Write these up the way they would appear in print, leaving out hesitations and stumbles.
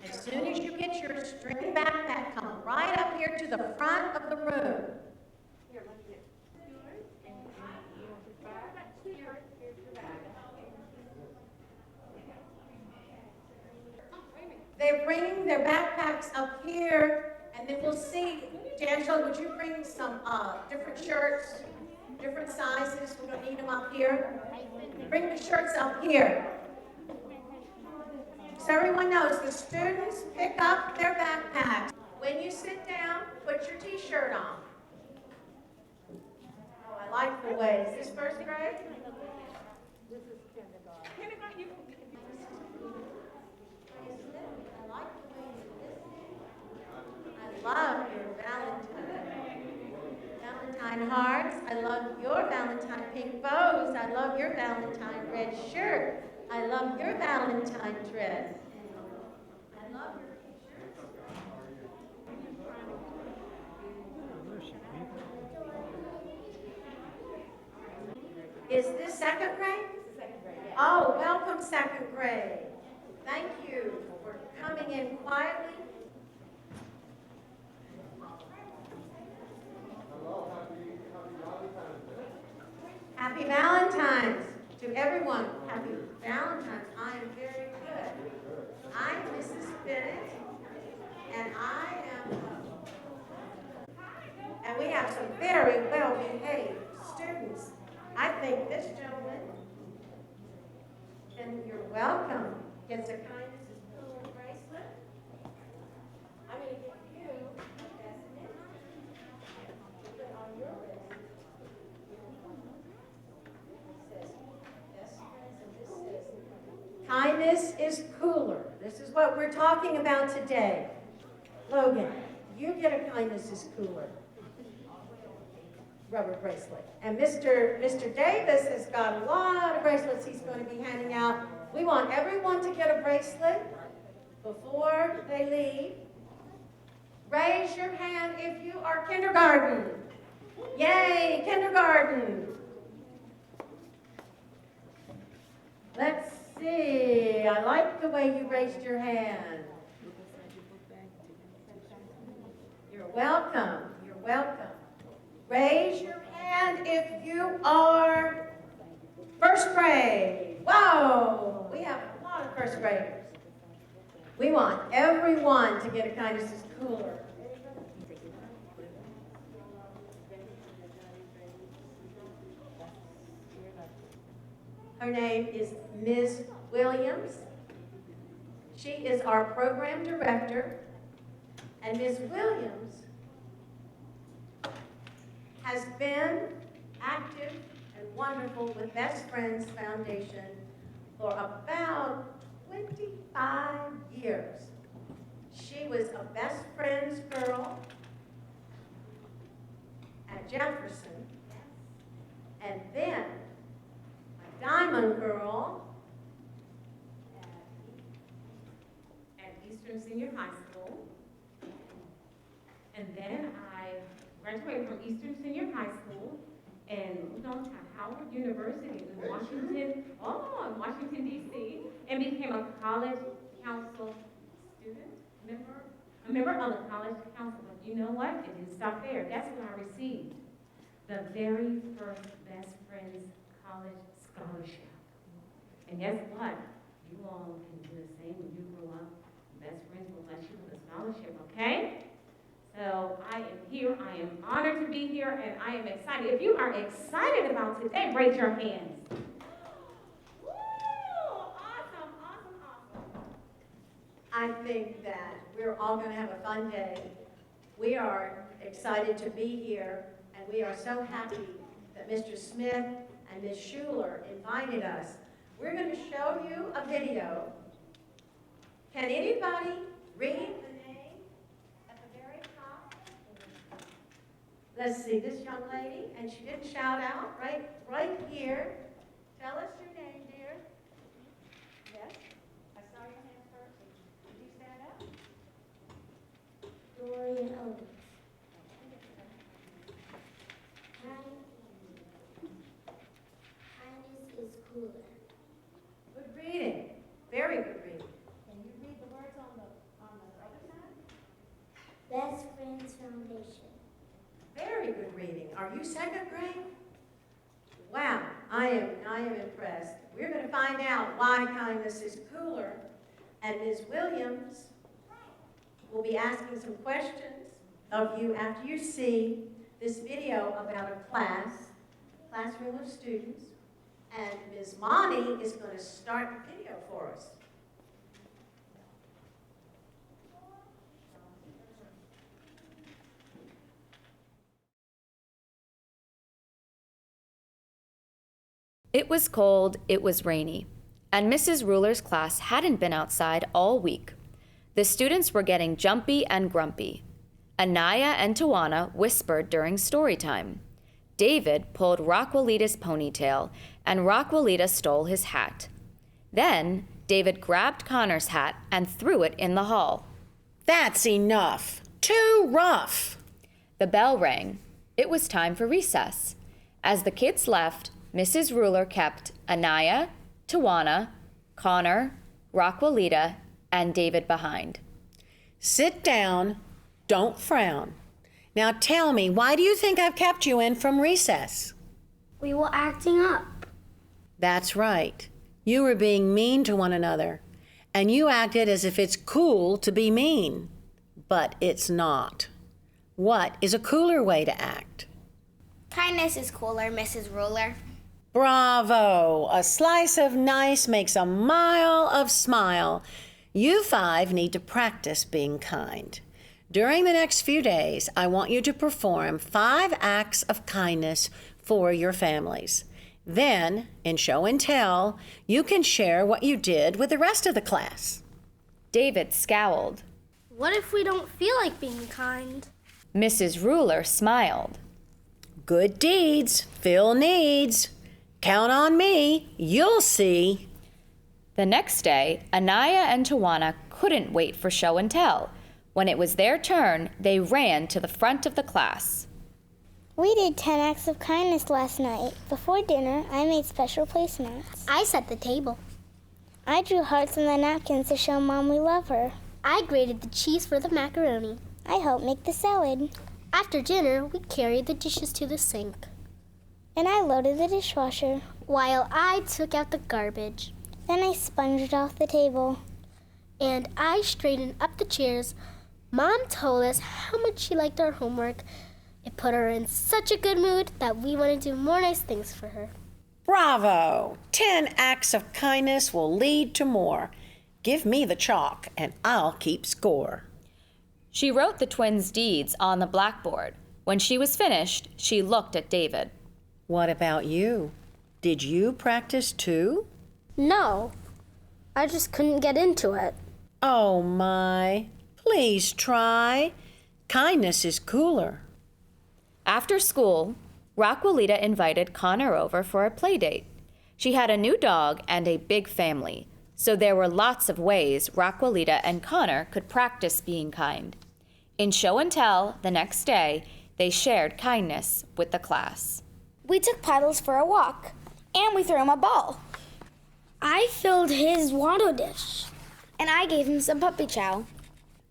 As soon as you get your string backpack, come right up here to the front of the room. They're bringing their backpacks up here, and then we'll see. D'Angelo, would you bring some different shirts, different sizes? We don't need them up here. Bring the shirts up here. So everyone knows the students pick up their backpacks. When you sit down, put your t-shirt on. Oh, I like the way. Is this first grade? This is kindergarten. I love your Valentine hearts. I love your Valentine pink bows. I love your Valentine red shirt. I love your Valentine dress. I love your t-shirts. Is this second grade? Second grade, yeah. Oh, welcome second grade. Thank you for coming in quietly. Happy Valentine's to everyone. Happy Valentine's. I am very good. I'm Mrs. Bennett, and and we have some very well-behaved students. I think this gentleman, and you're welcome, gets a kindness is cooler bracelet. I'm going to give you a basket. Put it on your wrist. Kindness is cooler. This is what we're talking about today. Logan, you get a kindness is cooler rubber bracelet. And Mr. Davis has got a lot of bracelets he's going to be handing out. We want everyone to get a bracelet before they leave. Raise your hand if you are kindergarten. Yay, kindergarten. Let's see. I like the way you raised your hand. You're welcome. You're welcome. Raise your hand if you are first grade. Whoa! We have a lot of first graders. We want everyone to get a kindness is cooler. Her name is Ms. Williams. She is our program director, and Ms. Williams has been active and wonderful with Best Friends Foundation for about 25 years. She was a Best Friends girl at Jefferson, and then a Diamond girl at Eastern Senior High School, and then I graduated from Eastern Senior High School and moved on to Howard University in Washington, D.C., and became a college council student, a member of the college council. But you know what? It didn't stop there. That's when I received the very first Best Friends College Scholarship. And guess what? You all can do the same when you grow up. Best Friends will bless you with a scholarship, okay? So I am here, I am honored to be here, and I am excited. If you are excited about today, raise your hands. Woo! Awesome, awesome, awesome. I think that we're all going to have a fun day. We are excited to be here, and we are so happy that Mr. Smith and Ms. Schuler invited us. We're going to show you a video. Can anybody read? Let's see, this young lady, and she didn't shout out, right here. Tell us your name, dear. Yes? I saw your hand first. Did you stand up? Dorian Owens. second grade? Wow, I am impressed. We're going to find out why kindness is cooler, and Ms. Williams will be asking some questions of you after you see this video about a classroom of students, and Ms. Monty is going to start the video for us. It was cold, it was rainy, and Mrs. Ruler's class hadn't been outside all week. The students were getting jumpy and grumpy. Anaya and Tawana whispered during story time. David pulled Rockwellita's ponytail, and Rockwellita stole his hat. Then David grabbed Connor's hat and threw it in the hall. That's enough. Too rough. The bell rang. It was time for recess. As the kids left, Mrs. Ruler kept Anaya, Tawana, Connor, Rockwellita, and David behind. Sit down. Don't frown. Now tell me, why do you think I've kept you in from recess? We were acting up. That's right. You were being mean to one another, and you acted as if it's cool to be mean. But it's not. What is a cooler way to act? Kindness is cooler, Mrs. Ruler. Bravo! A slice of nice makes a mile of smile. You 5 need to practice being kind. During the next few days, I want you to perform 5 acts of kindness for your families. Then, in show and tell, you can share what you did with the rest of the class. David scowled. What if we don't feel like being kind? Mrs. Ruler smiled. Good deeds fill needs. Count on me, you'll see. The next day, Anaya and Tawana couldn't wait for show and tell. When it was their turn, they ran to the front of the class. We did 10 acts of kindness last night. Before dinner, I made special placemats. I set the table. I drew hearts on the napkins to show Mom we love her. I grated the cheese for the macaroni. I helped make the salad. After dinner, we carried the dishes to the sink, And I loaded the dishwasher. while I took out the garbage. Then I sponged off the table. And I straightened up the chairs. Mom told us how much she liked our homework. It put her in such a good mood that we want to do more nice things for her. Bravo! 10 acts of kindness will lead to more. Give me the chalk and I'll keep score. She wrote the twins' deeds on the blackboard. When she was finished, she looked at David. What about you? Did you practice too? No, I just couldn't get into it. Oh my, please try. Kindness is cooler. After school, Rockwellita invited Connor over for a play date. She had a new dog and a big family, so there were lots of ways Rockwellita and Connor could practice being kind. In show and tell, the next day, they shared kindness with the class. We took Puddles for a walk, and we threw him a ball. I filled his water dish. And I gave him some puppy chow.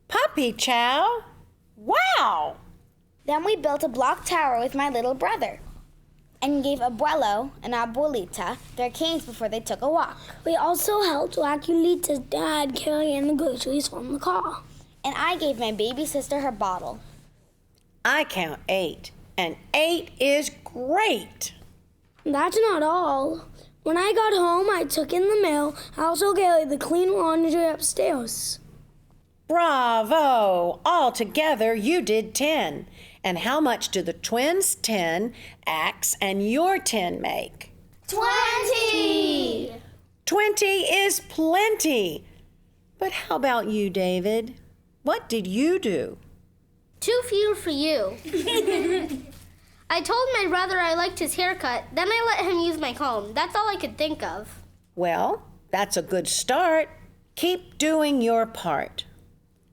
Puppy chow? Wow! Then we built a block tower with my little brother and gave Abuelo and Abuelita their canes before they took a walk. We also helped Rockwellita's dad carry in the groceries from the car. And I gave my baby sister her bottle. I count 8, and 8 is great. That's not all. When I got home, I took in the mail. I also carried the clean laundry upstairs. Bravo! Altogether, you did 10. And how much do the twins' 10 acts and your 10 make? 20! 20 is plenty. But how about you, David? What did you do? Too few for you. I told my brother I liked his haircut, then I let him use my comb. That's all I could think of. Well, that's a good start. Keep doing your part.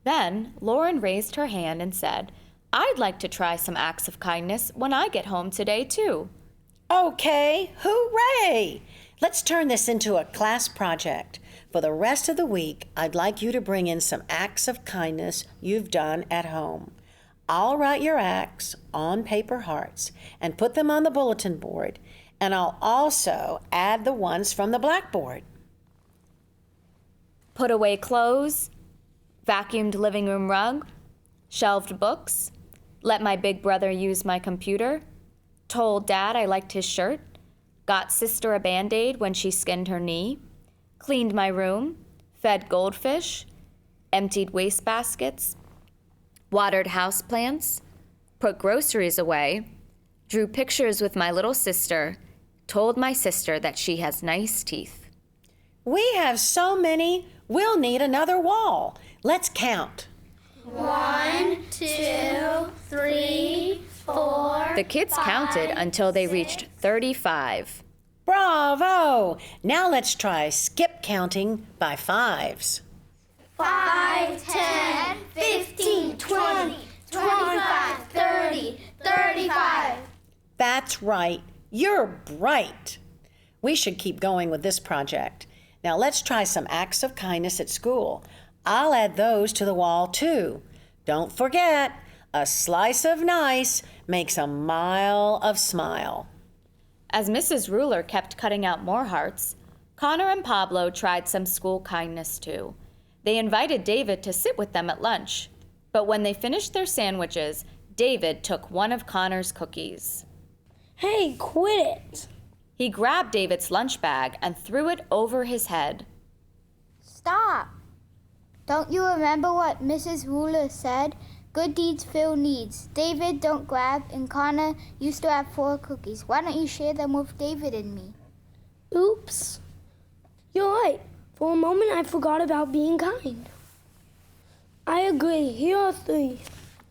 Then Lauren raised her hand and said, I'd like to try some acts of kindness when I get home today, too. Okay, hooray! Let's turn this into a class project. For the rest of the week, I'd like you to bring in some acts of kindness you've done at home. I'll write your acts on paper hearts and put them on the bulletin board, and I'll also add the ones from the blackboard. Put away clothes, vacuumed living room rug, shelved books, let my big brother use my computer, told Dad I liked his shirt, got sister a Band-Aid when she skinned her knee, cleaned my room, fed goldfish, emptied wastebaskets, watered houseplants, put groceries away, drew pictures with my little sister, told my sister that she has nice teeth. We have so many, we'll need another wall. Let's count. 1, 2, 3, 4. The kids counted until they reached 35. Bravo! Now let's try skip counting by fives. 5, 10, 15, 20, 25, 30, 35. That's right. You're bright. We should keep going with this project. Now let's try some acts of kindness at school. I'll add those to the wall too. Don't forget, a slice of nice makes a mile of smile. As Mrs. Ruler kept cutting out more hearts, Connor and Pablo tried some school kindness too. They invited David to sit with them at lunch, but when they finished their sandwiches, David took one of Connor's cookies. Hey, quit it. He grabbed David's lunch bag and threw it over his head. Stop! Don't you remember what Mrs. Ruler said? Good deeds fill needs. David, don't grab, and Connor used to have 4 cookies. Why don't you share them with David and me? Oops. You're right. For a moment, I forgot about being kind. I agree. Here are 3.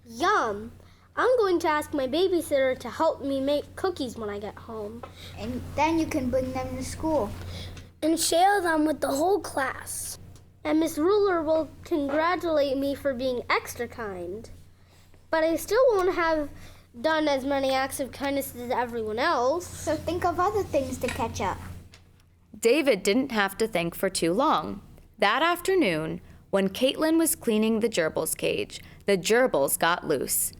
Yum. I'm going to ask my babysitter to help me make cookies when I get home. And then you can bring them to school. And share them with the whole class. And Miss Ruler will congratulate me for being extra kind. But I still won't have done as many acts of kindness as everyone else. So think of other things to catch up. David didn't have to think for too long. That afternoon, when Caitlin was cleaning the gerbil's cage, the gerbils got loose.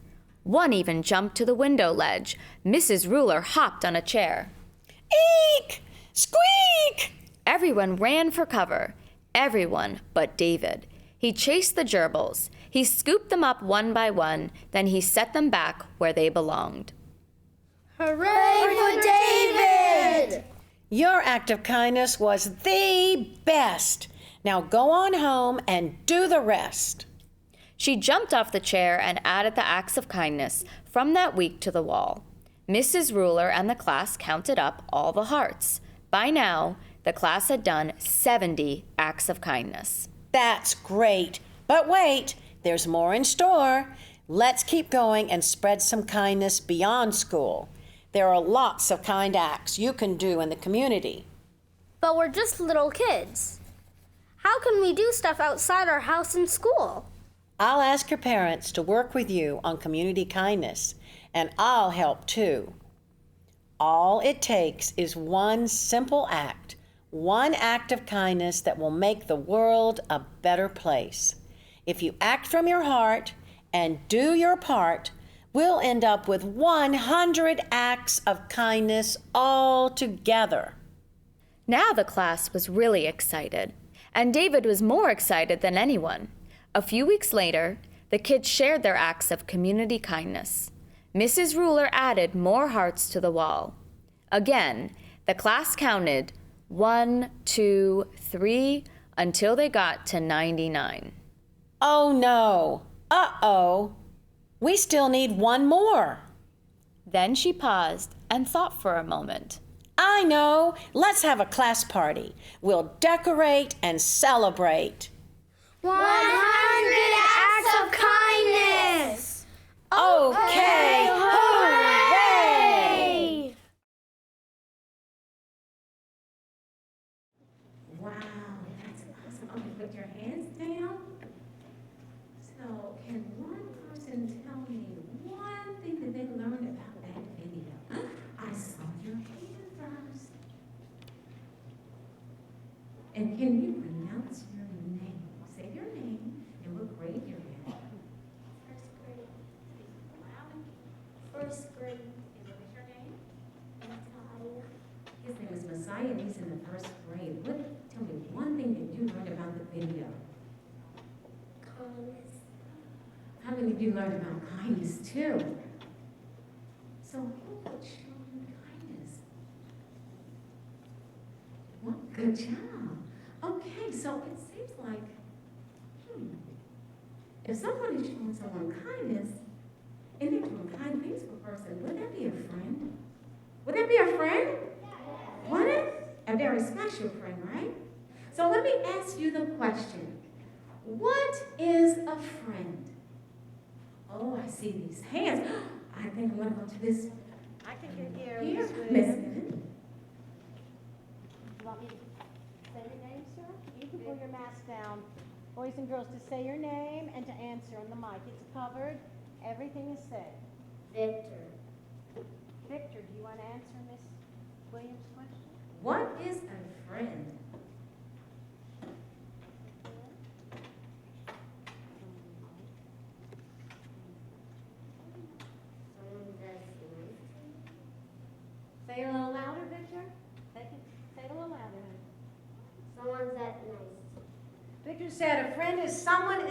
One even jumped to the window ledge. Mrs. Ruler hopped on a chair. Eek! Squeak! Everyone ran for cover. Everyone but David. He chased the gerbils. He scooped them up one by one, then he set them back where they belonged. Hooray for David! Your act of kindness was the best. Now go on home and do the rest. She jumped off the chair and added the acts of kindness from that week to the wall. Mrs. Ruler and the class counted up all the hearts. By now, the class had done 70 acts of kindness. That's great. But wait, there's more in store. Let's keep going and spread some kindness beyond school. There are lots of kind acts you can do in the community. But we're just little kids. How can we do stuff outside our house and school? I'll ask your parents to work with you on community kindness, and I'll help too. All it takes is one simple act, one act of kindness that will make the world a better place. If you act from your heart and do your part, we'll end up with 100 acts of kindness all together. Now the class was really excited, and David was more excited than anyone. A few weeks later, the kids shared their acts of community kindness. Mrs. Ruler added more hearts to the wall. Again, the class counted 1, 2, 3 until they got to 99. Oh no! Uh-oh! We still need one more. Then she paused and thought for a moment. I know! Let's have a class party. We'll decorate and celebrate. 100 acts of kindness! Okay! Hooray! Wow, that's awesome. Okay, put your hands down. So, can one person tell me one thing that they learned about that video? I saw your hand first. And can you pronounce your name? Say your name and what grade you're in. First grade. Messiah, and he's in the first grade. Tell me one thing that you learned about the video. Kindness. How many of you learned about kindness too? So who would show you kindness? Well, good job. Okay, so it seems like, if someone is showing someone kindness, and they're doing kind things for a person, would that be a friend? Would that be a friend? Would it? A very special friend, right? So let me ask you the question. What is a friend? Oh, I see these hands. I think I'm going to go to this. I can get here, Here, Miss Miss Williams. Minute. You want me to say your name, sir? You can pull your mask down. Boys and girls, to say your name and to answer on the mic. It's covered. Everything is said. Victor. Victor, do you want to answer Miss Williams' question? What is a friend? Someone that's nice. Say it a little louder, Victor. Say it a little louder. Someone that's nice. Victor said a friend is someone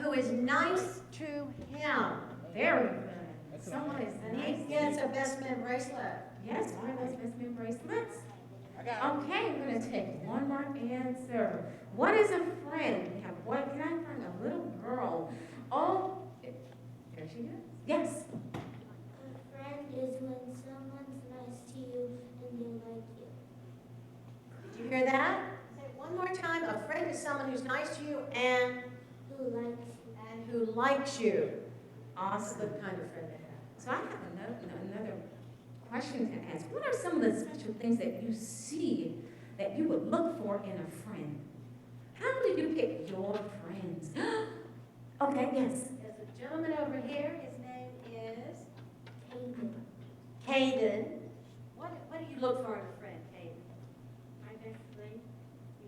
who is nice to him. Very good. Someone is And nice. he gets a best man bracelet. Yes, one of those best man bracelets. Okay, we're going to take one more answer. What is a friend? We have what? Can I find a little girl? Oh, there she is. Yes. A friend is when someone's nice to you and they like you. Did you hear that? Say it one more time. A friend is someone who's nice to you and Who likes you. who likes you. That's a Awesome. good kind of friend to have. So I have another question to ask. What are some of the special things that you see that you would look for in a friend? How do you pick your friends? Okay, yes. There's a gentleman over here. His name is Caden. Caden. What do you look for in a friend, Caden? My best friend.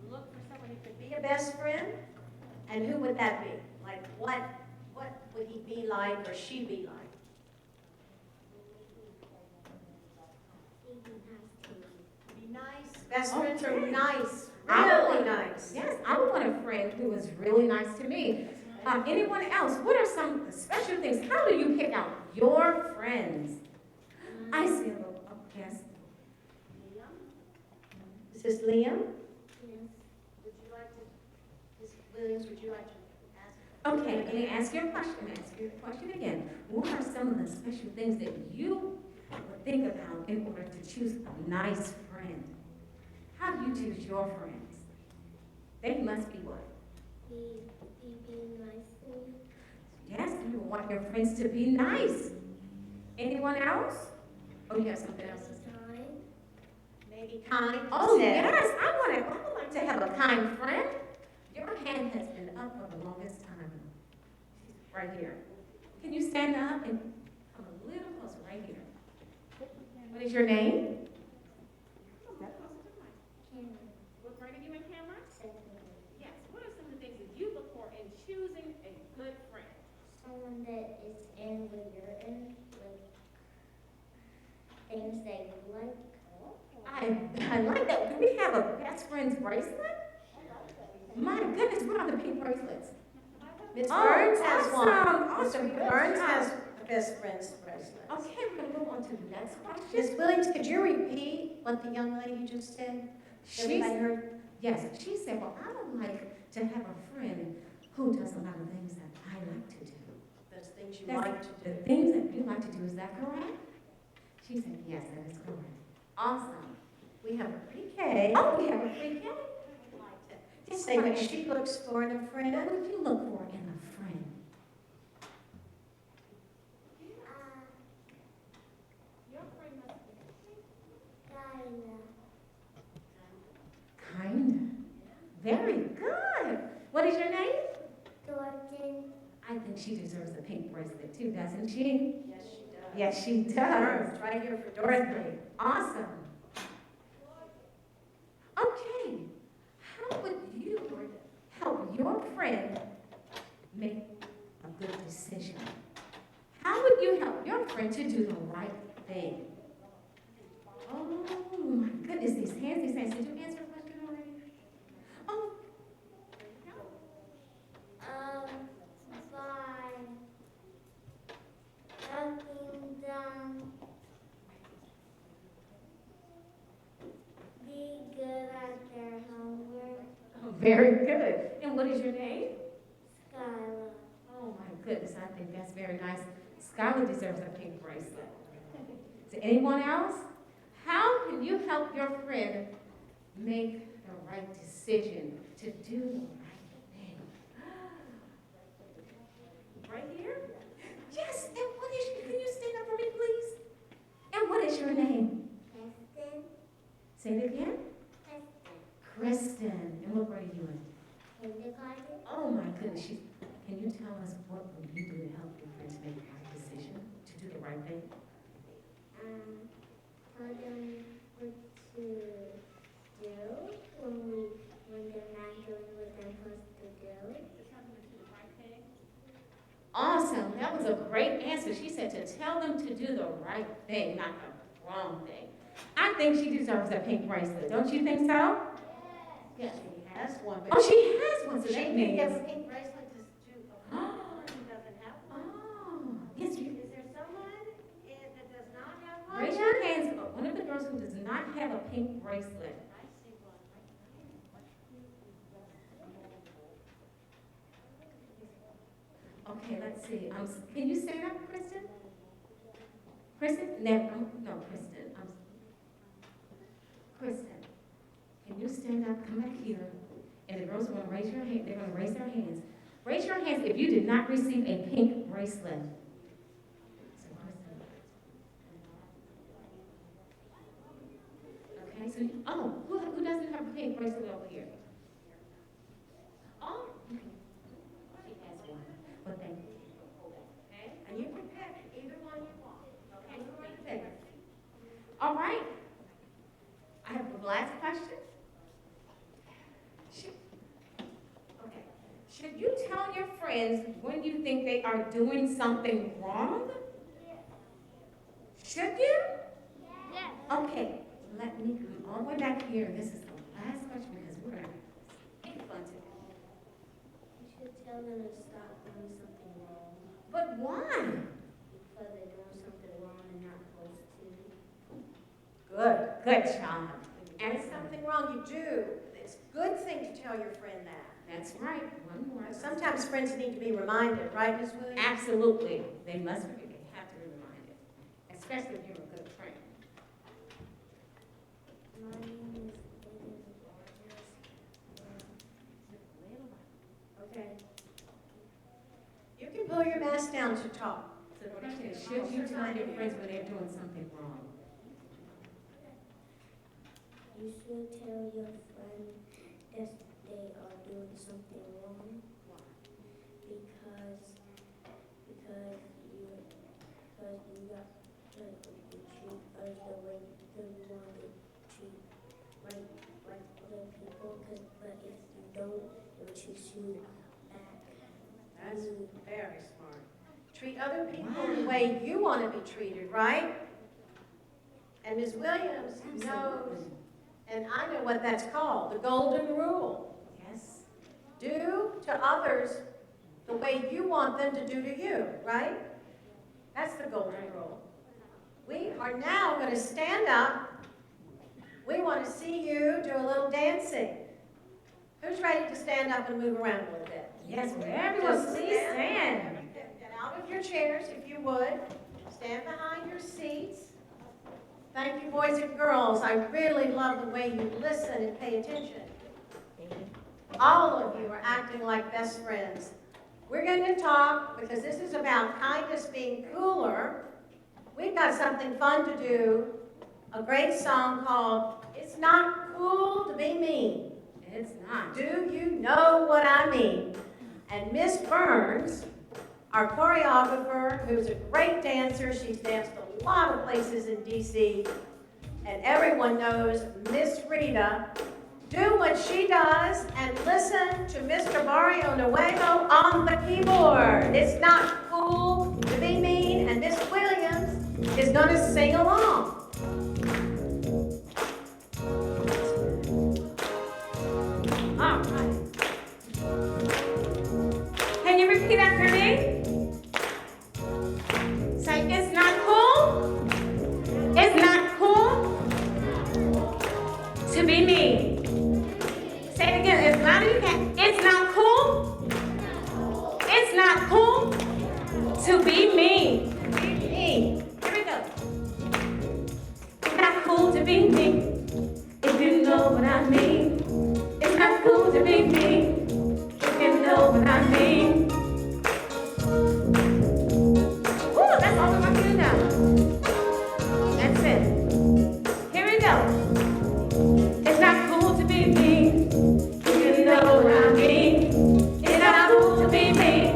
You look for someone who could be a best friend? And who would that be? Like what would he be like or she be like? Be nice. Best friends are Okay. nice, I would really want- nice. Yes, I would want a friend who is really nice to me. Anyone else? What are some special things? How do you pick out your friends? I see a little, oh, yes. This is Liam. Yes. Would you like to, Ms. Williams, would you like to ask? Okay, let me ask you a question. Ask you a question again. What are some of the special things that you would think about in order to choose a nice friend? How do you choose your friends? They must be what? Be being nice to me. Yes, you want your friends to be nice. Anyone else? Oh, you have something else to say? Kind. Maybe kind. Oh, said. yes, I would like to have a kind friend. Your hand has been up for the longest time. Right here. Can you stand up and come a little closer right here? What is your name? Cameron. What grade are you in, Cameron? Second. Yes. What are some of the things that you look for in choosing a good friend? Someone that is in what you're in, like things that you like. I like that. Do we have a best friend's bracelet? My goodness, what are the pink bracelets? Ms. Oh, Burns has one. awesome, Mr. good Burns job. has a best friend's bracelet. Okay, we're gonna move on to the next Ms. question. Williams, could you repeat what the young lady just said? She Everybody heard? yes, she said, well, I would like to have a friend who does a lot of things that I like to do. Those things you That's like to the do. things that you like to do, is that correct? She said, yes, that is correct. Awesome. We have a pre-K. Oh, we have a free gift. Just Say what she looks for in a What friend. would you look for in a friend? Your friend must be kinda. Kind. Very good. What is your name? Thornton. I think she deserves a pink bracelet too, doesn't she? Yes, she does. Yes, she does. Burns, right here for Dorothy. Awesome. Okay. How would you help your friend make a good decision? How would you help your friend to do the right thing? Oh my goodness, these hands Yes, did you answer a question already? Oh, there you go. By helping them be good at their homework. Oh, very good. And what is your name? Skylar. Oh my goodness, I think that's very nice. Skylar deserves a pink bracelet. To anyone else? How can you help your friend make the right decision to do the right thing? Right here? Yes, and what is, can you stand up for me, please? And what is your name? Preston. Say it again. Preston. Kristen. And what grade are you in? Kindergarten. Oh my goodness, can you tell us what will you do to help your friend to make the right decision, to do the right thing? Tell them what to do when they're not doing what they're supposed to do. Awesome, that was a great answer. She said to tell them to do the right thing, not the wrong thing. I think she deserves a pink bracelet, don't you think so? Yes, she has one, Oh, but she has one, so she that can means. give a pink bracelet to a woman who doesn't have one. Oh, yes, you. Is there someone that does not have one? Raise your hands, one of the girls who does not have a pink bracelet. I see one right Okay, let's see. Can you stand up, Kristen? Kristen? No, Kristen. Kristen, can you stand up? Come back here. And the girls are going to raise your hand. They're going to raise their hands. Raise your hands if you did not receive a pink bracelet. So, Kristen. Okay, so who doesn't have a pink bracelet over here? Oh, she has one. Well, thank you. Okay. And you can pick either one you want. Okay, you want to pick. All right. I have the last question. Okay. Should you tell your friends when you think they are doing something wrong? Should you? Yes. Okay. Let me come all the way back here. This is the last question because we're going to make fun today. You should tell them to stop doing something wrong But why? because they're doing something wrong and not supposed to. Good. Good job. And if something wrong you do, it's a good thing to tell your friend that. That's right. One more. Sometimes friends need to be reminded, right, Ms. Williams? Absolutely. They have to be reminded, especially if you're a good friend. My name is Okay. You can pull your mask down to talk. So the question is, should you tell your friends when they're doing something wrong? You should tell your friend that they are doing something wrong. Because you got to treat others the way that you want to treat like other people. But if you don't, they will treat you back. That's very smart. Treat other people the way you want to be treated, right? And Ms. Williams knows, and I know what that's called, the golden rule. Yes. Do to others the way you want them to do to you, right? That's the golden rule. We are now going to stand up. We want to see you do a little dancing. Who's ready to stand up and move around a little bit? Yes, everyone Just please stand. Get out of your chairs if you would. Stand behind your seats. Thank you, boys and girls. I really love the way you listen and pay attention. All of you are acting like best friends. We're going to talk because this is about kindness being cooler. We've got something fun to do, a great song called It's Not Cool to Be Mean. It's not. Do you know what I mean? And Miss Burns, our choreographer, who's a great dancer, she's danced a lot of places in D.C., and everyone knows Miss Rita. Do what she does and listen to Mr. Barrio Nuevo on the keyboard. It's not cool to be mean, and Miss Williams is going to sing along. to be me. Say it again as loud as you can. It's not cool. It's not cool to be me. Me. Here we go. It's not cool to be me. If you know what I mean. It's not cool to be me. If you know what I mean. Ooh, that's all I can do now. That's it. Here we go. It's not cool to be me. If you know what I mean. It's not cool to be me.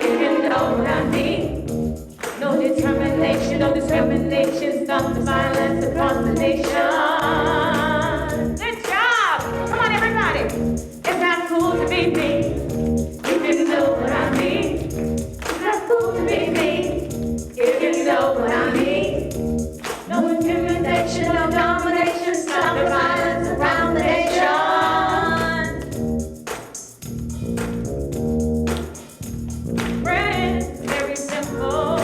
If you know what I mean. No determination, stop the violence across the nation. Good job. Come on, everybody. It's not cool to be me. If you know what I mean. It's not cool to be me. If you know what I mean. No intimidation, no domination, stop the violence around the nation. Friends, very simple.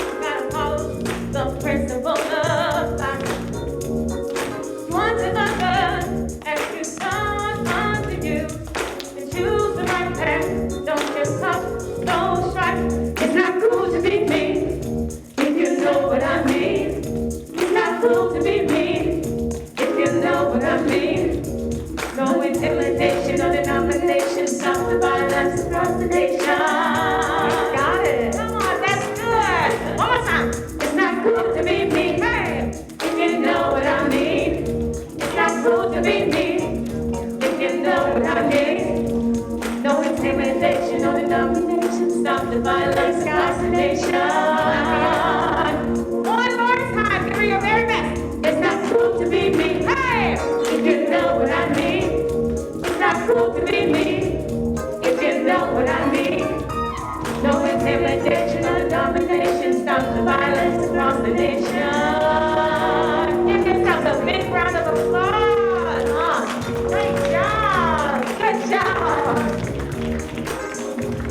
Gotta follow the principle of life. One to another, as you son unto you, and choose the right path. Don't just huff, don't strife. It's not cool to be me. If you know what I mean. It's not cool to be me. If you know what I mean. No intimidation or denomination. Stop the violence across the nation. Got it. Come on, that's good. One more time. It's not cool to be me. Hey, if you know what I mean. It's not cool to be me. If you know what I mean. No intimidation or denomination. Stop the violence across the nation. One more time. Give me your very best. It's not cool to be me. Hey, if you know what I mean. It's not cool to be me. If you know what I mean. No intimidation or domination. Stop the violence across the nation. Give yourself a big round of applause. Great job. Good job.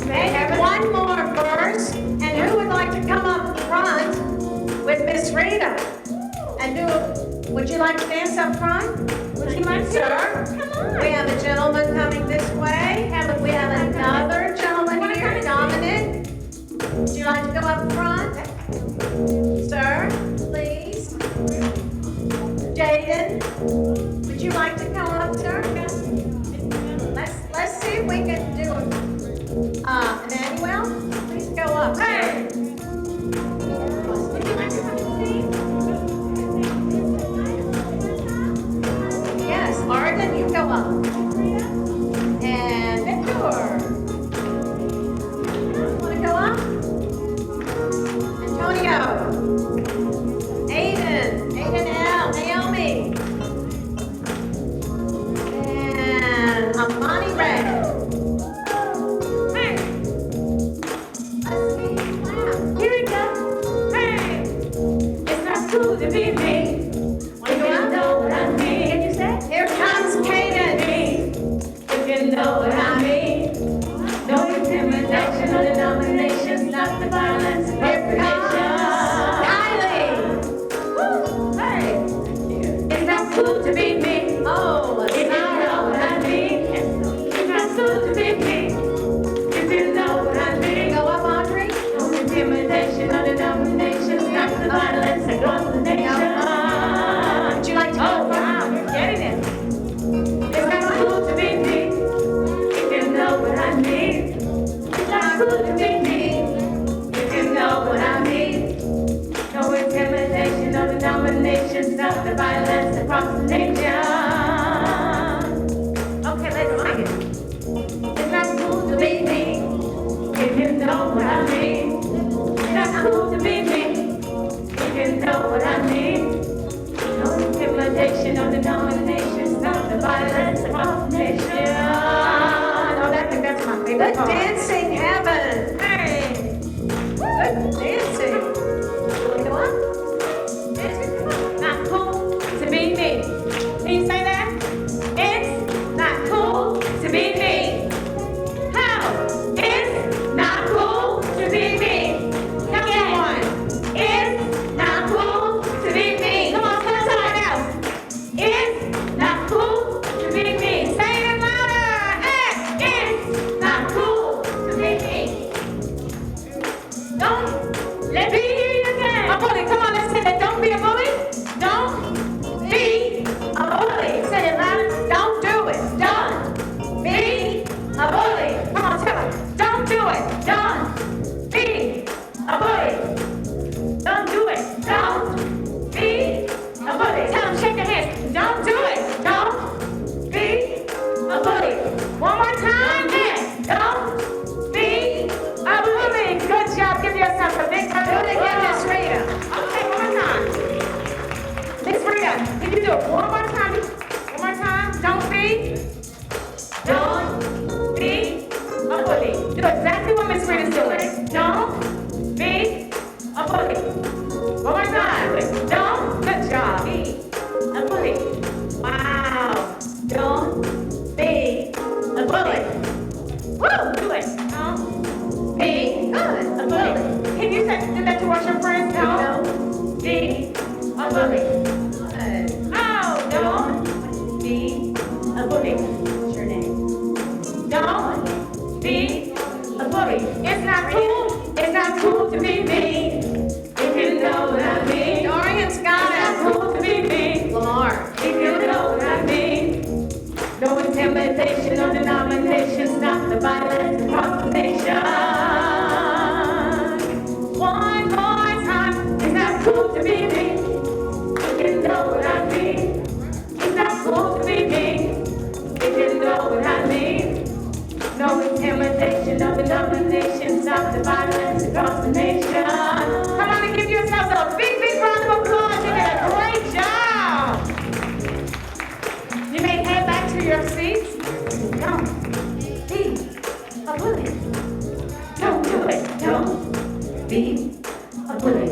Okay, have one more verse. And who would like to come up front with Miss Rita? And would you like to dance up front? Would you like to? Sir? Come on. We have a gentleman coming this way. We have another gentleman here, Dominic. Would you like to go up front? Sir, please. Jaden, would you like to come up, sir? Let's see if we can do it. Emmanuel, please go up. Hey. Would you like to come and sing? Yes, Arden, you go up. And Victor. Want to go up? Antonio. Aiden L. Naomi. And Amani Ray. Hey. Let's see you clap. Here we go. Hey. It's not cool to be me. Want to go up? Know what I mean. Can you say? Here comes Kaden. If you know what I mean. No intimidation or denomination. Stop the violence across the Here comes nation. Kylie. Woo. Hey. It's not cool to be me. Oh, If you know what I mean. It's not cool to be me. If you know what I mean. go up, Audrey. No intimidation or denomination. Stop the violence across the nation. Would you like to Oh, go wow, you're getting it. It's not cool to be me. If you know what I mean. It's not cool to be me. If you know what I mean. No intimidation or denomination. Stop the violence across the nation. Okay, let's sing it. It's not cool to be me. If you know what I mean. It's not cool to be me. If you know what I mean. No intimidation or denomination. Stop the violence across the nation. Oh, that's my favorite Good part. dancing, Heaven. Hey. Good dancing. Want to go up? It's not cool to be me. Can you say that? It's not cool to be me. How? It's not cool to be me. Come on. It's not cool to be me. Come on, tell someone else. It's Can you do it one more time? One more time. Don't be. Don't be a bully. Do exactly what Miss Reed is doing. Don't be a bully. One more time. Don't. Good job. Be a bully. Wow. Don't be a bully. Woo! Do it. Don't be good. A bully. Can you say do that towards your friends? Don't be a bully. Oh, don't be a bully. What's your name? Don't be a bully. It's not cool. It's not cool to be mean. If you know what I mean. Dorian's got It's not it. cool to be mean. Lamar. If you know what I mean. No intimidation, no denomination. Stop the violence across the nation. One more time. It's not cool to be mean. If you know what I mean. It's not cool to be mean. If you know what I mean. No intimidation, no denomination. Stop the violence across the nation. Come on and give yourselves a big, big round of applause. You did a great job. You may head back to your seats. Don't be a bully. Don't do it. Don't be a bully.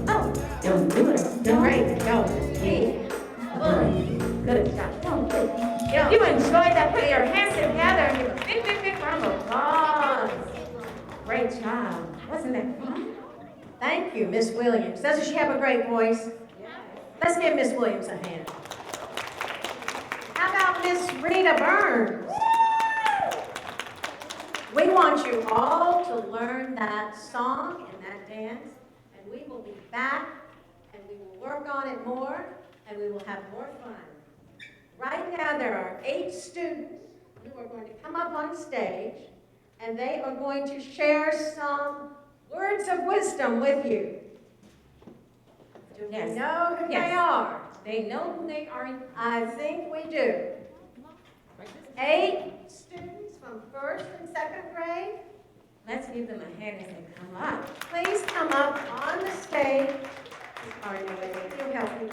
Oh, don't do it. Don't Don't be a bully. Good job. Don't do it. If you enjoyed that, put your hands together and give a big, big, big round of applause. Great job. Wasn't that fun? Thank you, Miss Williams. Doesn't she have a great voice? Let's give Miss Williams a hand. How about Miss Rita Burns? We want you all to learn that song and that dance, and we will be back, and we will work on it more, and we will have more fun. Right now, there are 8 students who are going to come up on stage, and they are going to share some words of wisdom with you. Do we Yes. know who Yes. they are? They know who they are. I think we do. 8 students from 1st and 2nd grade. Let's give them a hand as they come up. Please come up on the stage. Sorry, no, you help me.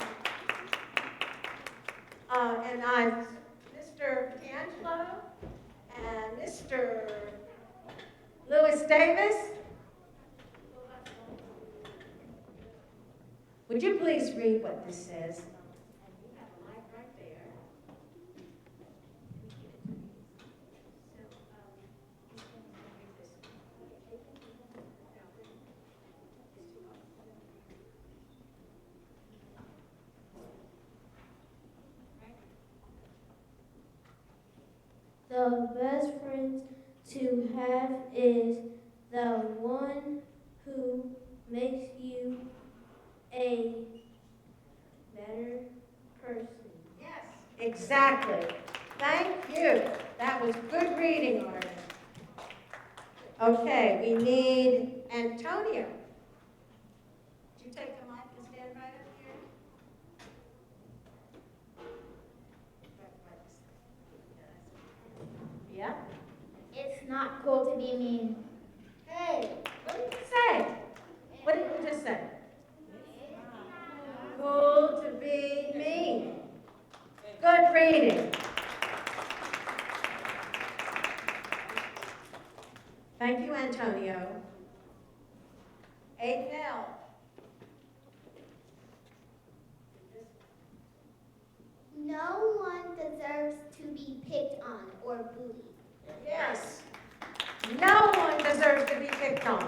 And I'm Mr. D'Angelo and Mr. Lewis Davis. Would you please read what this says? And you have a mic right there. The best friend to have is the one who makes you a better person. Yes, exactly. Thank you. That was good reading, Arden. Okay, we need Antonio. Would you take the mic and stand right up here? Yeah? It's not cool to be mean. Hey, what did you say? What did you just say? Cool to be mean. Good reading. Thank you, Antonio. Adele. No one deserves to be picked on or bullied. Yes. No one deserves to be picked on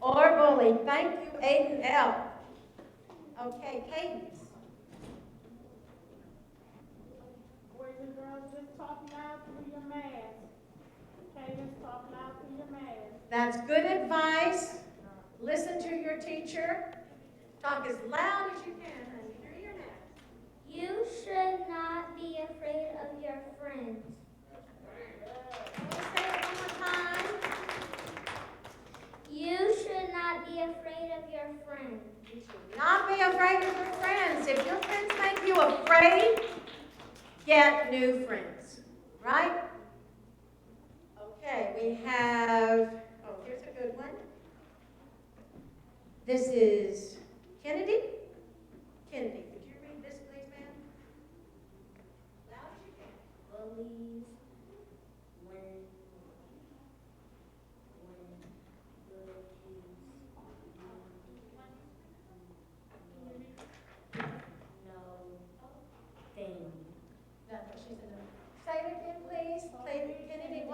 or bullied. Thank you, Aiden L. Okay, Cadence. Boys and girls, just talk loud through your mask. Okay, just talk loud through your mask. That's good advice. Listen to your teacher. Talk as loud as you can, honey, through your mask. You should not be afraid of your friends. Can we say it one more time? You should not be afraid of your friends. You should not be afraid of your friends. If your friends make you afraid, get new friends, right? Okay, we have, oh, here's a good one. This is Kennedy. Kennedy, could you read this, please?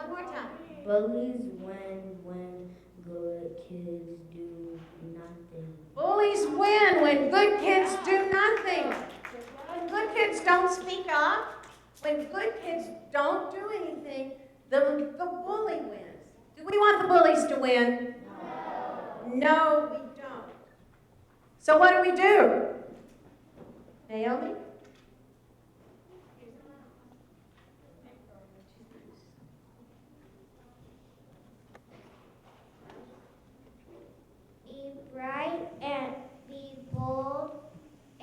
one more time. Bullies when good kids do nothing. Bullies win when good kids do nothing. When good kids don't speak up, when good kids don't do anything, the bully wins. Do we want the bullies to win? No, we don't. So what do? Naomi? Be bright and be bold. A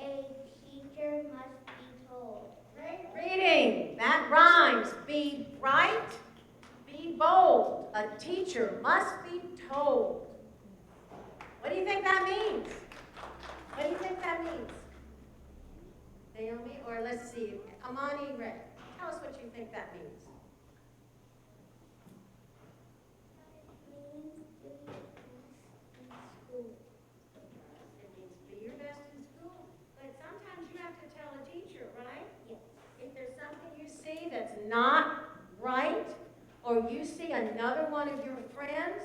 teacher must be told. Great reading. That rhymes. Be bright, be bold. A teacher must be told. What do you think that means? What do you think that means? Naomi, or let's see, Amani, Ray. Tell us what you think that means. It means be your best in school. But sometimes you have to tell a teacher, right? Yes. If there's something you see that's not right, or you see another one of your friends,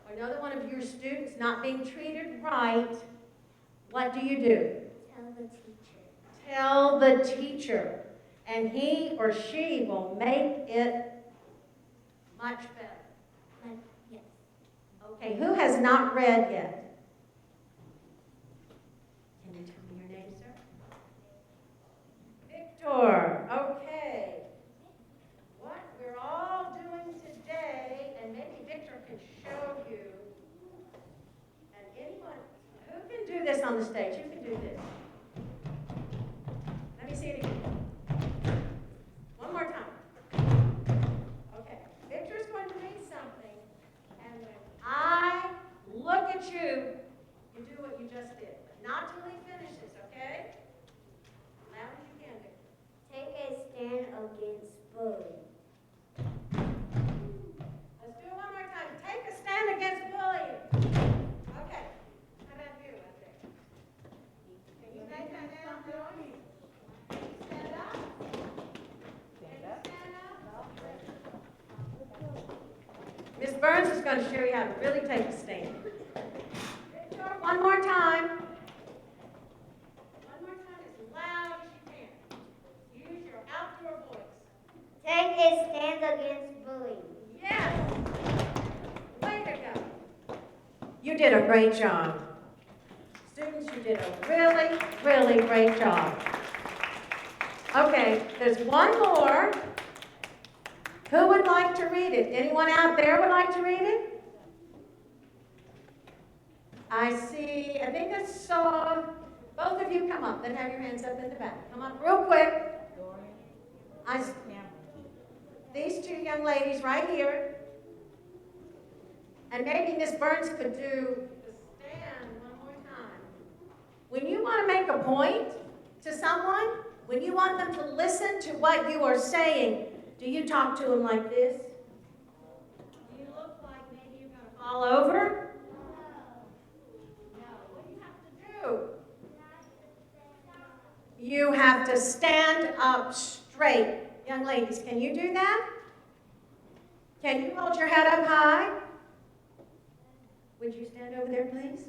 or another one of your students not being treated right, what do? Tell the teacher. Tell the teacher. And he or she will make it much better. Yes. Okay, who has not read yet? Can you tell me your name, sir? Victor. Okay. What we're all doing today, and maybe Victor can show you, and anyone, who can do this on the stage? Who can do this? Let me see it again. One more time. Okay. Victor's going to read something, and when I look at you, you do what you just did. But not till he finishes, okay? Loud as you can, Victor. Take a stand against bullying. Let's do it one more time. Take a stand against bullying. Okay. How about you out there? Can you take that down? Stand up. Can you stand up? Miss Burns is going to show you how to really take a stand. Victor, one more time. One more time as loud as you can. Use your outdoor voice. Take a stand against bullying. Yes. Way to go. You did a great job. Students, you did a really, really great job. Okay, there's one more. Who would like to read it? Anyone out there would like to read it? I see, I think I saw both of you come up, then have your hands up in the back. Come up real quick. These two young ladies right here. And maybe Miss Burns could do the stand one more time. When you want to make a point to someone, when you want them to listen to what you are saying, do you talk to them like this? Do you look like maybe you're going to fall over? No. What do you have to do? You have to stand up straight. Young ladies, can you do that? Can you hold your head up high? Would you stand over there, please?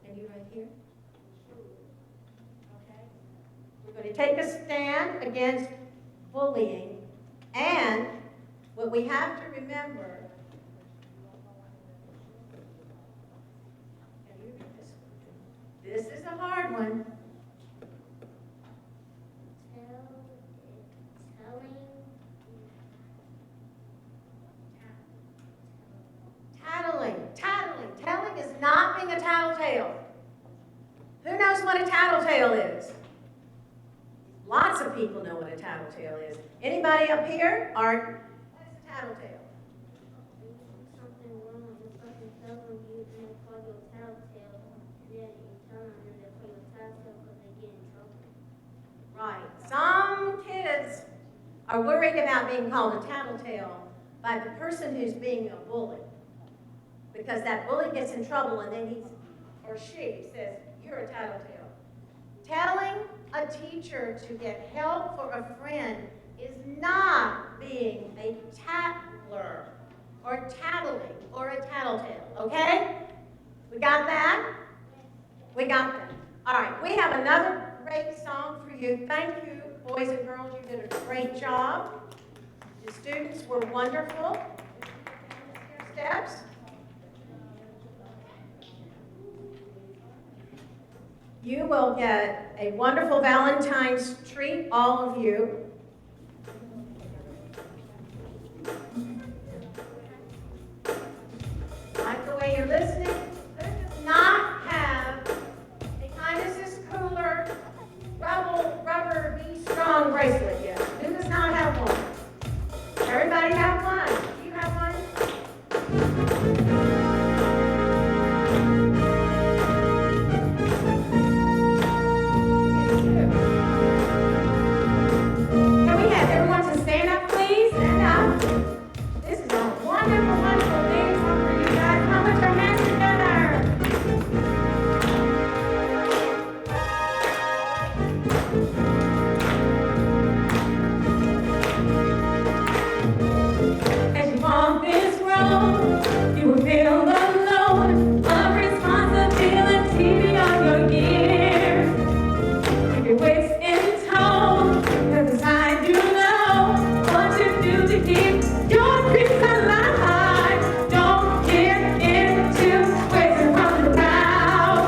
And you right here? Okay. We're going to take a stand against bullying. And what we have to remember, can you read this? This is a hard one. Tattling is not being a tattletale. Who knows what a tattletale is? Lots of people know what a tattletale is. Anybody up here? Art? What is a tattletale? Something wrong. The person tells them you and they call you a tattletale. And then you tell them and they call you a tattletale because they get in trouble. Right. Some kids are worried about being called a tattletale by the person who's being a bully. Because that bully gets in trouble and then he or she says, you're a tattletale. Telling a teacher to get help for a friend is not being a tattler or tattling or a tattletale, okay? We got that? We got that. All right, we have another great song for you. Thank you, boys and girls. You did a great job. The students were wonderful. Your steps. You will get a wonderful Valentine's treat, all of you. Like the way you're listening. This does not have a kindness is cooler rubber Be Strong bracelet yet. Who does not have one? Everybody have one. Do you have one? Can we have everyone to stand up, please? Stand up. This is a wonderful, wonderful day for you guys. Come with your hands together. As you walk this road, you will feel the load of responsibility beyond your years. Keep your wits in tow, 'cause inside you know what to do to keep your dreams alive. Don't give in to wasting from the crowd.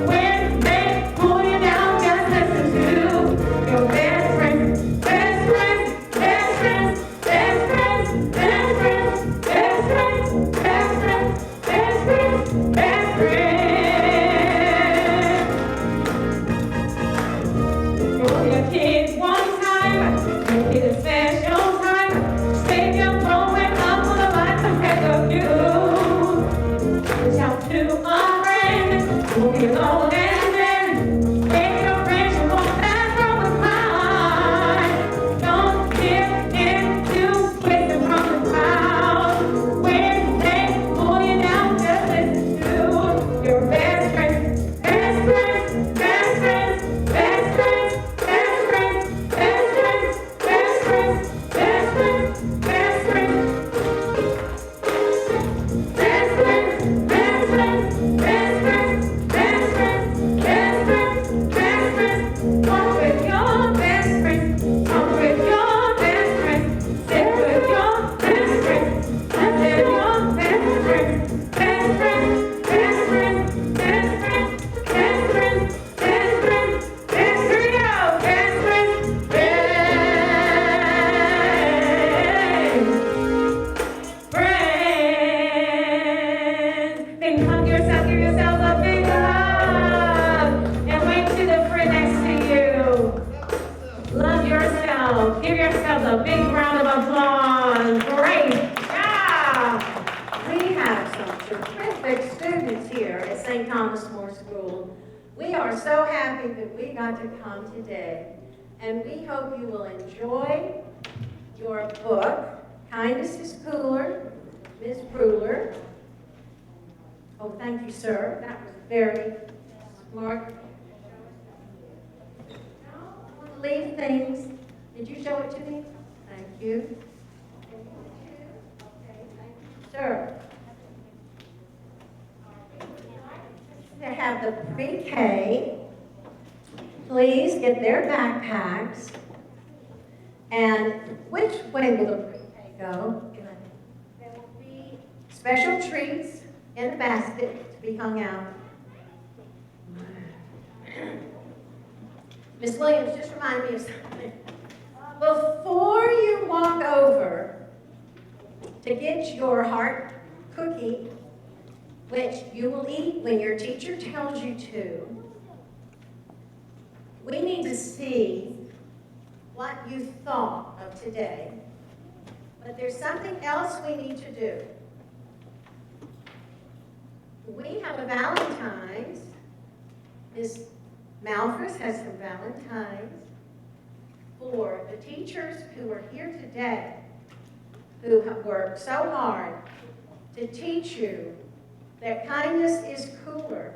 When they pull you down, just listen to your best friends, best friends, best friends, best friends, best friends, best friends, best friends, best friends, best friends. You'll be a kid one time, you'll be a special time. Save your growing up for the life ahead of you. Reach out to a friend, you won't be alone and then. If your friends, you won't let go of mine. Don't give in to wisdom from the crowd. When they pull you down, just listen to your best friends, best friends, best friends, best friends, best friends, best friends, best friends, best friends, best friends. Best friends, best friends, best friends, best friends, best friends, best friends. Walk with your best friends, talk with your best friends, sit with your best friends, and with your best friends. Best friends, best friends, best friends, best friends, best friends, best trio, best friends, friends. Then hug yourself, give yourself a big hug, and wave to the friend next to you. Love yourself. Give yourself a big round of applause. Great job. We have some terrific students here at St. Thomas More School. We are so happy that we got to come today, and we hope you will enjoy your book, Kindness is Cooler, Ms. Bruler. Oh, thank you, sir. That was very smart. Leave things. Did you show it to me? Thank you. Okay, thank you, sir. To have the pre-K, please get their backpacks. And which way will the pre-K go? There will be special treats in a basket to be hung out. Miss Williams, just remind me of something. Before you walk over to get your heart cookie, which you will eat when your teacher tells you to, we need to see what you thought of today. But there's something else we need to do. We have a Valentine's. Ms. Malphus has some Valentines for the teachers who are here today, who have worked so hard to teach you that kindness is cooler.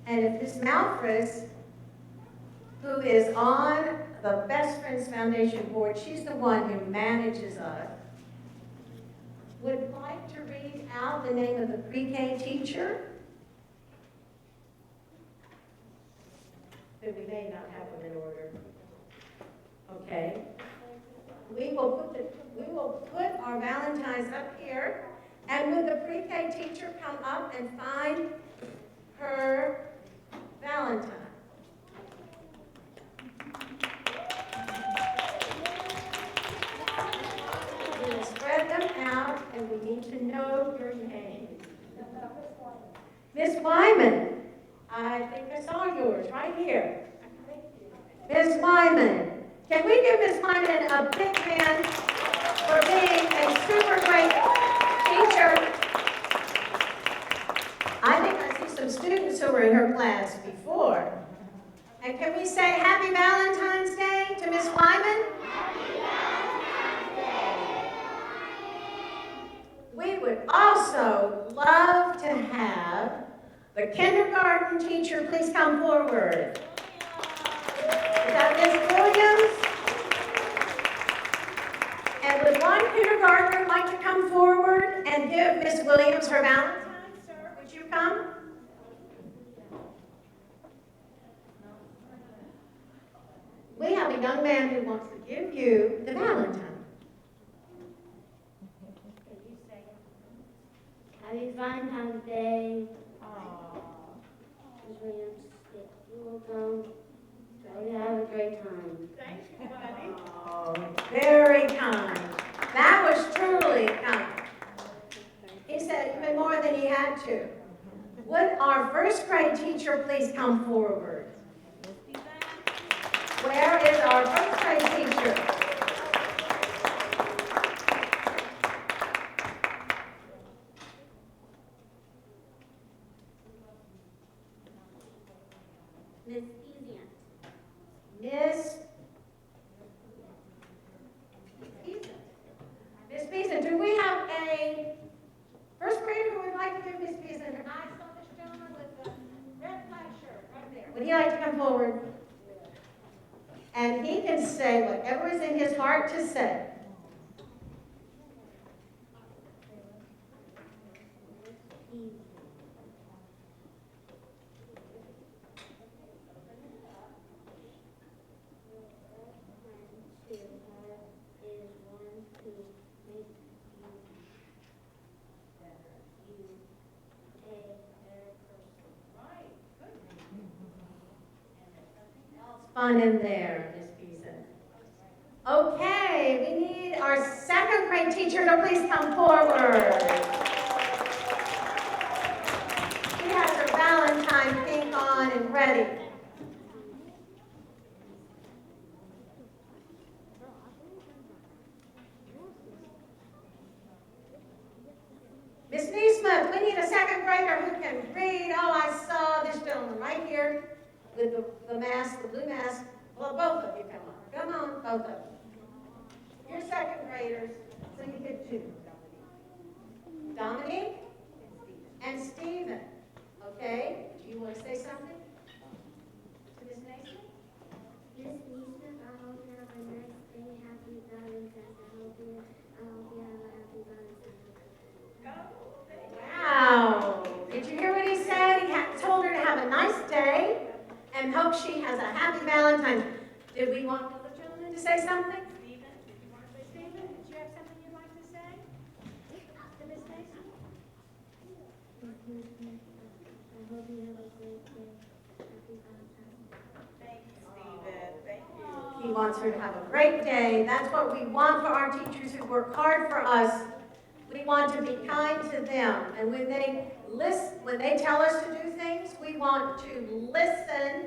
And if Ms. Malphus, who is on the Best Friends Foundation board, she's the one who manages us, would like to read out the name of the pre-K teacher. But we may not have them in order. Okay. We will put our Valentines up here, and would the pre-K teacher come up and find her Valentine? We're going to spread them out, and we need to know your name. Miss Wyman, I think I saw yours right here. Miss Wyman. Can we give Miss Wyman a big hand for being a super great teacher? I think I see some students who were in her class before. And can we say Happy Valentine's Day to Miss Wyman? Happy Valentine's Day. We would also love to have the kindergarten teacher please come forward. Is that Miss Williams? And would one kindergartner like to come forward and give Miss Williams her Valentine, sir? Would you come? We have a young man who wants to give you the Valentine. Happy Valentine's Day. Ms. Williams, you're welcome. Try to have a great time. Thank you, buddy. Oh, very kind. That was truly kind. He said even more than he had to. Would our first grade teacher please come forward? Where is our first grade teacher? Miss Easian. Miss Beeson, do we have a first grader who would like to give Miss Beeson? I saw this gentleman with the red flag shirt right there. Would he like to come forward? And he can say whatever is in his heart to say. Fun in there, Miss Beeson. Okay, we need our second grade teacher to please come forward. She has her Valentine pink on and ready. Miss Neesmith, we need a second grader who can read. Oh, I saw this gentleman right here with the mask, the blue mask. Well, both of you come on. Come on, both of you. You're second graders, so you get two. Dominique and Stephen. Okay? Do you want to say something to Miss Nason? Miss Neesmith, I hope you have a nice day. Happy Valentine's. I hope you have a happy Valentine's. Wow. Did you hear what he said? He told her to have a nice day and hope she has a happy Valentine's. Did we want the gentleman to say something? Stephen, did you want to say Stephen? Did you have something you'd like to say to Miss Mason? Miss Neesmith, I hope you have a great day. Happy Valentine's. Thank you, Stephen. Thank you. He wants her to have a great day. That's what we want for our teachers who work hard for us. We want to be kind to them. And when they tell us to do things, we want to listen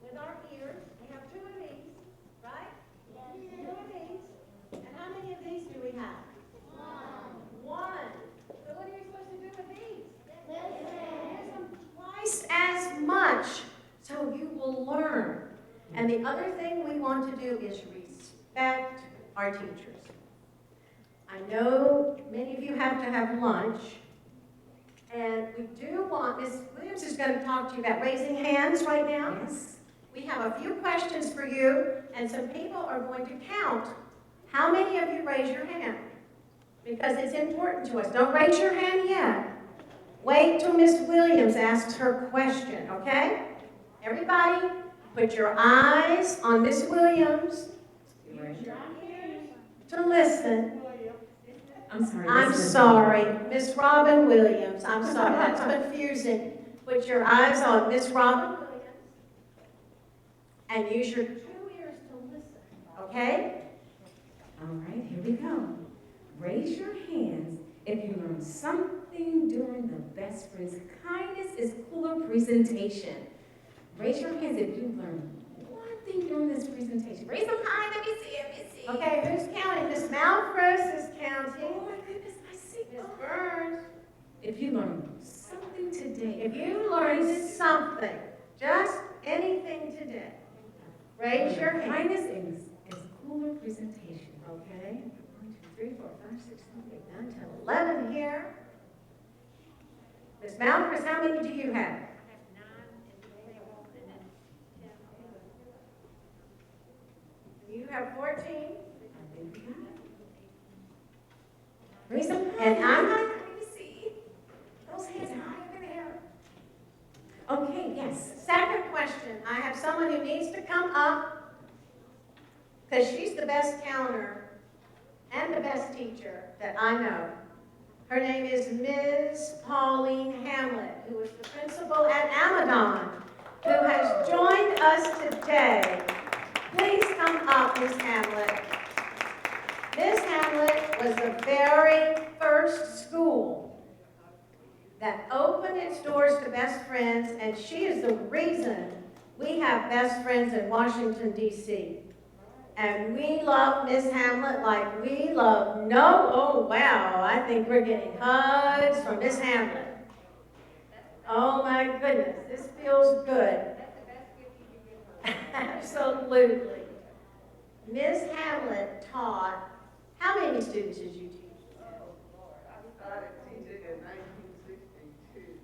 with our ears. We have two of these, right? Yes. Two of these. And how many of these do we have? One. So what are you supposed to do with these? Listen. Use them twice as much so you will learn. And the other thing we want to do is respect our teachers. I know many of you have to have lunch, and we do want, Ms. Williams is going to talk to you about raising hands right now. Yes. We have a few questions for you, and some people are going to count. How many of you raise your hand? Because it's important to us. Don't raise your hand yet. Wait till Miss Williams asks her question, okay? Everybody, put your eyes on Miss Williams to listen. I'm sorry. I'm Miss sorry, Miss Robin Williams. I'm sorry, that's confusing. Put your eyes on Miss Robin Williams and use your 2 ears to listen, okay? All right, here we go. Raise your hands if you learned something during the Best Friends Kindness is Cooler presentation. Raise your hands if you learned one thing during this presentation. Raise them high, let me see, let me see. Okay, who's counting? Miss Malfris is counting. Oh my goodness, I see. Miss Burns. If you learned something today. If you learned something, just anything today, raise your hand. Kindness is Cooler presentation. Okay. 1, 2, 3, 4, 5, 6, 7, 8, 9, 10, 11 here. Miss Malfris, how many do you have? You have 14. I think we got it. Raise them high. And I'm let me see. Those hands are high over there. Okay, yes. Second question. I have someone who needs to come up because she's the best counter and the best teacher that I know. Her name is Ms. Pauline Hamlet, who is the principal at Amadon, who has joined us today. Please come up, Ms. Hamlet. Ms. Hamlet was the very first school that opened its doors to Best Friends, and she is the reason we have Best Friends in Washington, D.C. And we love Miss Hamlet like we love oh wow, I think we're getting hugs from Miss Hamlet. Oh my goodness, this feels good. Absolutely. Miss Hamlet taught, how many students did you teach? I started teaching in 1962.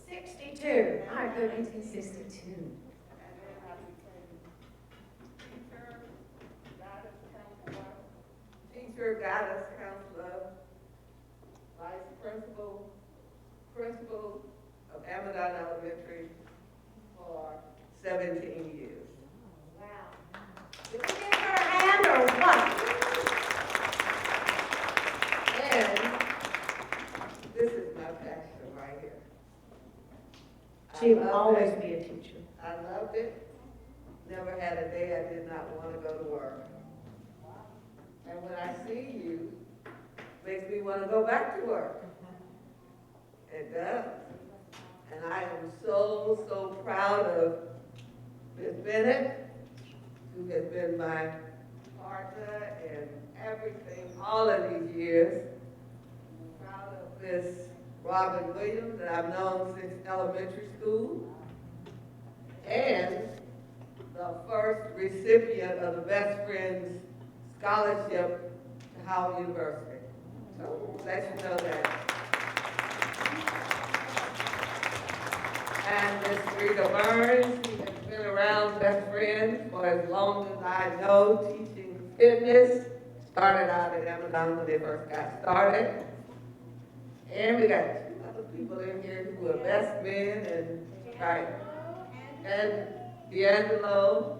62. My Good, goodness. 1962. Teacher, guidance counselor, vice principal, principal of Amadon Elementary for 17 years. Wow. Did we give her a hand or what? And this is my passion right here. She will always be a teacher. I loved it. Never had a day I did not want to go to work. And when I see you, makes me want to go back to work. It does. And I am so, so proud of Ms. Bennett, who has been my partner in everything all of these years. I'm proud of Ms. Robin Williams that I've known since elementary school. And the first recipient of the Best Friends Scholarship to Howard University. So let you know that. And Ms. Rita Burns, who has been around Best Friends for as long as I know, teaching fitness. Started out at Amadon when they first got started. And we got 2 other people in here who are best men and right. And D'Angelo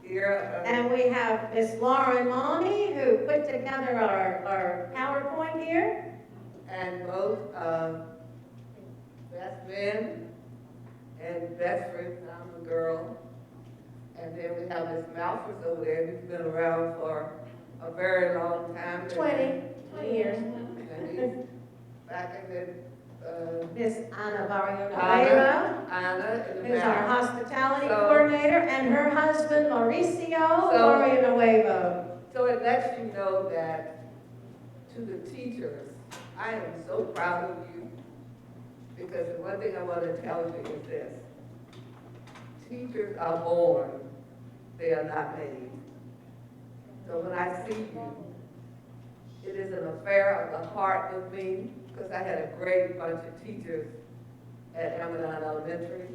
here. And we have Miss Lauren Loney, who put together our PowerPoint here. And both best men and best friends. I'm a girl. And then we have Miss Malfris over there who's been around for a very long time. 20 years. And he's back in the Miss Ana Barrio Anna in the who's our back. hospitality So- coordinator, and her husband Mauricio So- Barrio Nuevo. So it lets you know that to the teachers, I am so proud of you, because the one thing I want to tell you is this. Teachers are born, they are not made. So when I see you, it is an affair of the heart with me, because I had a great bunch of teachers at Amadon Elementary.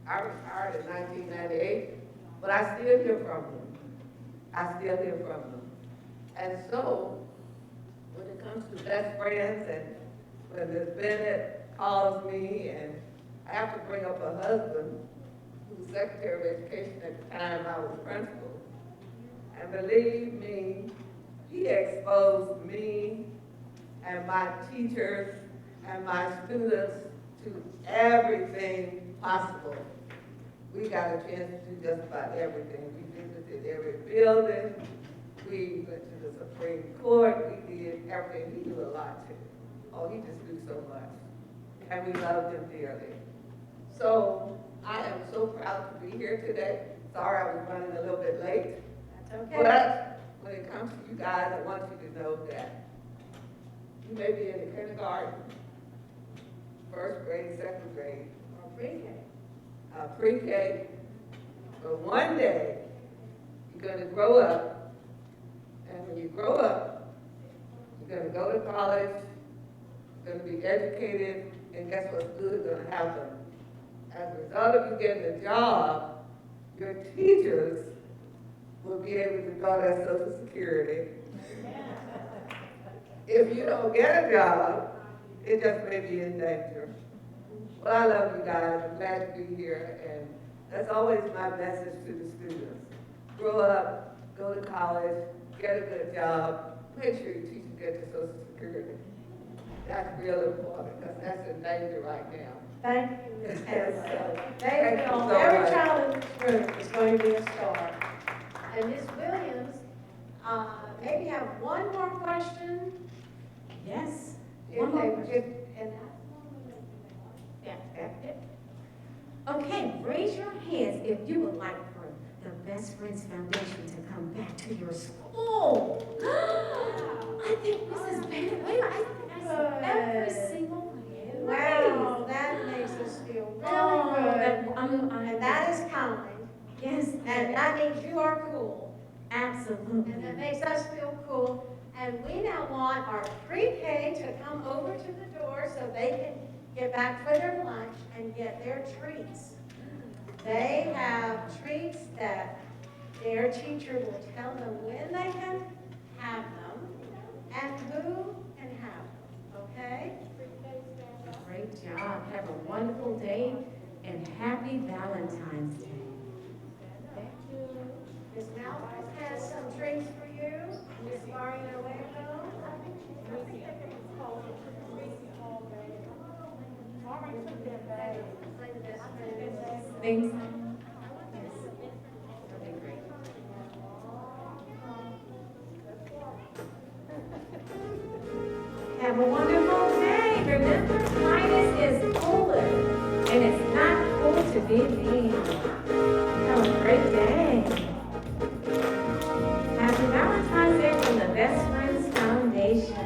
I retired in 1998, but I still hear from them. I still hear from them. And so, when it comes to best friends, and when Ms. Bennett calls me, and I have to bring up a husband who's Secretary of Education at the time I was principal, and believe me, he exposed me and my teachers and my students to everything possible. We got a chance to do just about everything. We visited every building. We went to the Supreme Court. We did everything. He knew a lot too. Oh, he just knew so much. And we loved him dearly. So I am so proud to be here today. Sorry I was running a little bit late. That's okay. But when it comes to you guys, I want you to know that you may be in the kindergarten, first grade, second grade, Or pre-K. Pre-K, but one day you're going to grow up, and when you grow up, you're going to go to college, you're going to be educated, and guess what's good going to happen? As a result of you getting a job, your teachers will be able to draw their Social Security. If you don't get a job, it just may be in danger. Well, I love you guys. I'm glad to be here, and that's always my message to the students. Grow up, go to college, get a good job, make sure your teachers get your Social Security. That's real important, because that's in danger right now. Thank you, Ms. Kessler. Thank you so Every much. child in this room is going to be a star. And Ms. Williams, maybe have one more question? Yes. If One more they- question. if- and Okay, raise your hands if you would like for the Best Friends Foundation to come back to your school. I think Mrs. Bennett, wait, I think I saw every Good. single hand. Wow, that makes us feel Oh, really good. I'm- And that is kind. Yes, And that means you are cool. absolutely. And that makes us feel cool. And we now want our pre-K to come over to the door so they can get back for their lunch and get their treats. They have treats that their teacher will tell them when they can have them and who can have them, okay? Great job. Have a wonderful day and happy Valentine's Day. Thank you. Ms. Malcolm has some treats for you. Ms. Mario Lego. Things. Okay, great. Have a wonderful day. Remember, kindness is cooler, and it's not cool to be mean. Have a great day. Happy Valentine's Day from the Best Friends Foundation.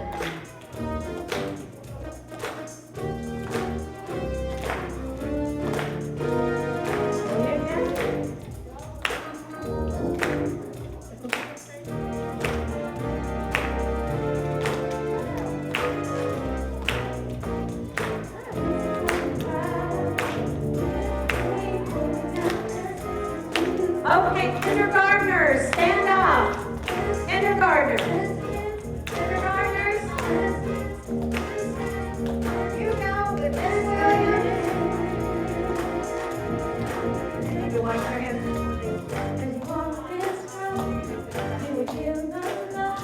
Okay, kindergartners, stand up. Kindergartners. Kindergartners. You go with Miss Williams. You want your hands? As you walk this road, you will feel the love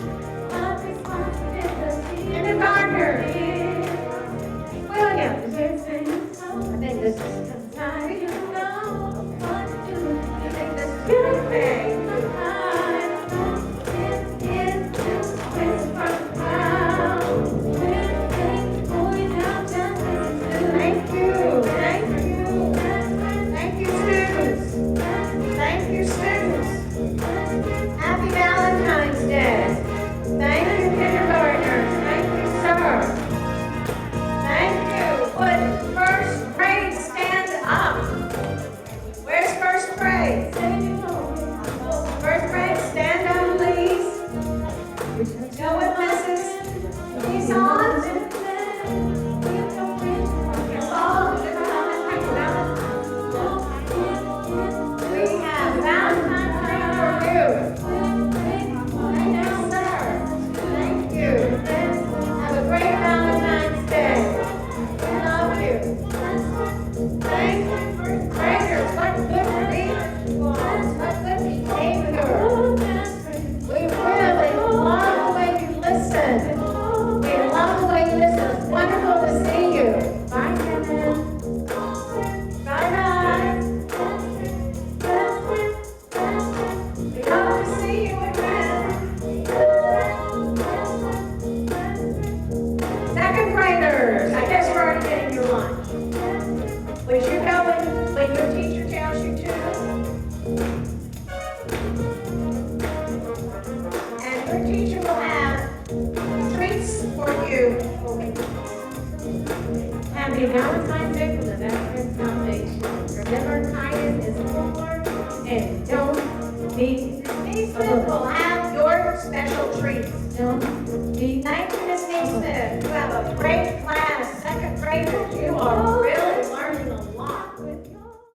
of responsibility. Kindergartners. Williams, you're saying so. I think this is the time you know what to do. You think this is good thing. on you. Happy Valentine's Day from the Veterans Foundation. Remember, kindness is cooler and don't be Smith will have your special treats. Don't be Thank you, Ms. Smith. You have a great class, second graders. You are